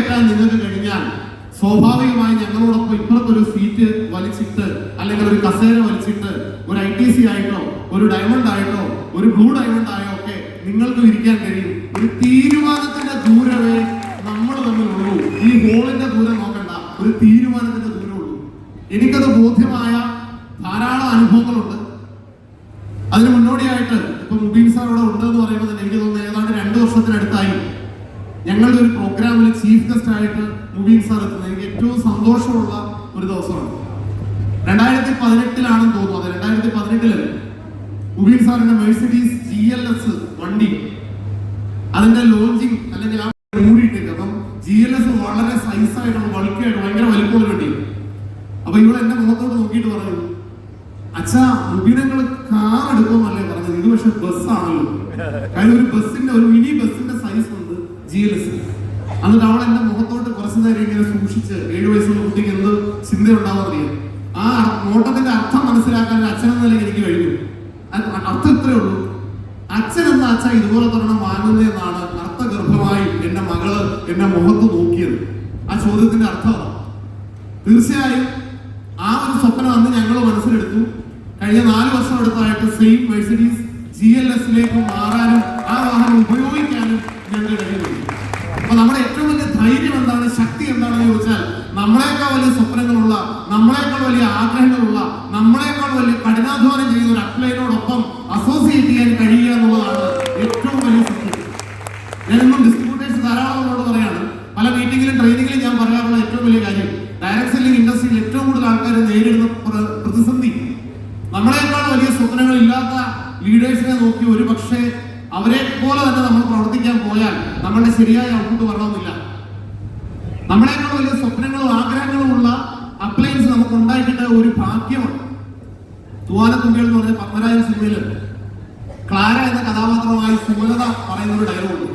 കയറ്റാൻ നിങ്ങൾക്ക് കഴിഞ്ഞാൽ സ്വാഭാവികമായി ഞങ്ങളോടൊപ്പം ഇപ്പുറത്തൊരു സീറ്റ് വലിച്ചിട്ട് അല്ലെങ്കിൽ ഒരു കസേര വലിച്ചിട്ട് ഒരു ITC ആയിട്ടോ ഒരു ഡയമണ്ട് ആയിട്ടോ ഒരു ബ്ലൂ ഡയമണ്ട് ആയോ ഒക്കെ നിങ്ങൾക്ക് ഇരിക്കാൻ കഴിയും. ഒരു തീരുമാനത്തിന്റെ ദൂരമേ നമ്മൾ തമ്മിലുള്ളൂ. ഈ ഹോളിന്റെ ദൂരം നോക്കണ്ട, ഒരു തീരുമാനത്തിന്റെ ദൂരമുള്ളൂ. എനിക്കത് ബോധ്യമായ ധാരാളം അനുഭവങ്ങളുണ്ട്. അതിന് മുന്നോടിയായിട്ട് ഇപ്പൊ മുബീൻ സാർ ഇവിടെ ഉണ്ടെന്ന് പറയുന്നത് എനിക്ക് തോന്നുന്നു ഏതാണ്ട് 2 വർഷത്തിനടുത്തായി ഞങ്ങളുടെ ഒരു പ്രോഗ്രാമിൽ ചീഫ് ഗസ്റ്റ് ആയിട്ട് മുബീൻ സാർ എത്തുന്നത് എനിക്ക് ഏറ്റവും സന്തോഷമുള്ള ഒരു ദിവസമാണ്. 2018 തോന്നുന്നു. അത് 2018 മുബീൻ സാറിന്റെ മെഴ്സിഡീസ് GLS വണ്ടി അതിന്റെ ലോഞ്ചിങ് അല്ലെങ്കിൽ ആ മൂടിയിട്ടില്ല. അപ്പം GLS വളരെ സൈസായിട്ടുള്ള ബൾക്കായിട്ട് ഭയങ്കര വലിപ്പമുള്ള വണ്ടി. അപ്പൊ ഇവിടെ എന്റെ മുഖത്തോട്ട് നോക്കിയിട്ട് പറഞ്ഞു, അച്ഛാ മുബീനങ്ങൾ കാർ എടുക്കുമെന്നല്ലേ പറഞ്ഞത്, ഇത് പക്ഷെ ബസ്സാണല്ലോ. കാര്യം ഒരു ബസ്സിന്റെ ഒരു മിനി ബസ്സിന്റെ സൈസ് ഉണ്ട് GLS. എന്നിട്ട് അവൾ എന്റെ മുഖത്തോട്ട് കുറച്ചു നേരം ഇങ്ങനെ സൂക്ഷിച്ച് 7 വയസ്സുള്ള കുട്ടിക്ക് എന്ത് ചിന്തയുണ്ടാവാറില്ല. ആ നോട്ടത്തിന്റെ അർത്ഥം മനസ്സിലാക്കാൻ അച്ഛനെന്ന നിലയ്ക്ക് എനിക്ക് കഴിഞ്ഞു. അർത്ഥം ഇത്രേ ഉള്ളൂ, അച്ഛൻ എന്ന അച്ഛൻ ഇതുപോലെ തരണം വാങ്ങുന്നതെന്നാണ് അർത്ഥഗർഭമായി എന്റെ മകള് എന്റെ മുഖത്ത് നോക്കിയത്. ആ ചോദ്യത്തിന്റെ അർത്ഥം തീർച്ചയായും ആ ഒരു സ്വപ്നം അന്ന് ഞങ്ങൾ മനസ്സിലെടുത്തു. കഴിഞ്ഞ 4 വർഷം അടുത്തായിട്ട് സെയിം മെഴ്സിഡീസ് GLSലേക്ക് മാറാനും ആ വാഹനം ഉപയോഗിക്കാനും ഞങ്ങൾ കഴിയുന്നു. അപ്പൊ നമ്മുടെ ഏറ്റവും വലിയ ധൈര്യം എന്താണ്, ശക്തി എന്താണെന്ന് ചോദിച്ചാൽ നമ്മളെക്കാൾ വലിയ സ്വപ്നങ്ങളുള്ള, നമ്മളെക്കാൾ വലിയ ആഗ്രഹങ്ങളുള്ള, നമ്മളെക്കാൾ വലിയ കഠിനാധ്വാനം ചെയ്യുന്ന ഒരു അപ്ലൈനോടൊപ്പം അസോസിയേറ്റ് ചെയ്യാൻ കഴിയുക എന്നുള്ളതാണ് ഏറ്റവും വലിയ ശക്തി. ഞാനിന്നും ഡിസ്ട്രിബ്യൂട്ടേഴ്സ് ധാരാളങ്ങളോട് പറയാണ്, പല മീറ്റിംഗിലും ട്രെയിനിങ്ങിലും ഞാൻ പറയാറുള്ള ഏറ്റവും വലിയ കാര്യം, ഡയറക്ട് സെല്ലിംഗ് ഇൻഡസ്ട്രിയിൽ ഏറ്റവും കൂടുതൽ ആൾക്കാർ നേരിടുന്ന പ്രതിസന്ധി, നമ്മളെക്കാൾ വലിയ സ്വപ്നങ്ങൾ ഇല്ലാത്ത ലീഡേഴ്സിനെ നോക്കി ഒരു പക്ഷേ അവരെ പോലെ തന്നെ നമ്മൾ പ്രവർത്തിക്കാൻ പോയാൽ നമ്മളുടെ ശരിയായ ഔട്ട്പുട്ട് വരണമെന്നില്ല. നമ്മളെക്കാൾ വലിയ സ്വപ്നങ്ങളും ആഗ്രഹങ്ങളും ഉള്ള അപ്ലയൻസ് നമുക്ക് ഉണ്ടാക്കിയിട്ട് ഒരു ഭാഗ്യമാണ്. തൂവാനത്തുമ്പികൾ എന്ന് പറഞ്ഞ പത്മരാജൻ സിനിമയില് ക്ലാര എന്ന കഥാപാത്രമായി സുമലത പറയുന്ന ഒരു ഡയലോഗ്,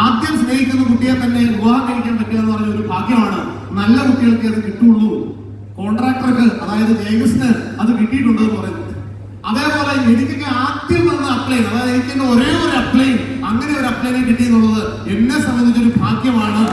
ആദ്യം സ്നേഹിക്കുന്ന കുട്ടിയെ തന്നെ വിവാഹം കഴിക്കാൻ പറ്റുക എന്ന് പറഞ്ഞ ഒരു ഭാഗ്യമാണ്. നല്ല കുട്ടികൾക്ക് അത് കിട്ടുള്ളൂ. കോൺട്രാക്ടർക്ക്, അതായത് ജയകൃഷ്ണന് അത് കിട്ടിയിട്ടുണ്ടെന്ന് പറയുന്നത്. അതേപോലെ എനിക്കൊക്കെ ആദ്യം വന്ന അപ്ലൈൻ, അതായത് എനിക്ക് എന്റെ ഒരേ ഒരു അപ്ലൈൻ, അങ്ങനെ ഒരു അപ്ലൈനെ കിട്ടി എന്നുള്ളത് എന്നെ സംബന്ധിച്ചൊരു ഭാഗ്യമാണ്.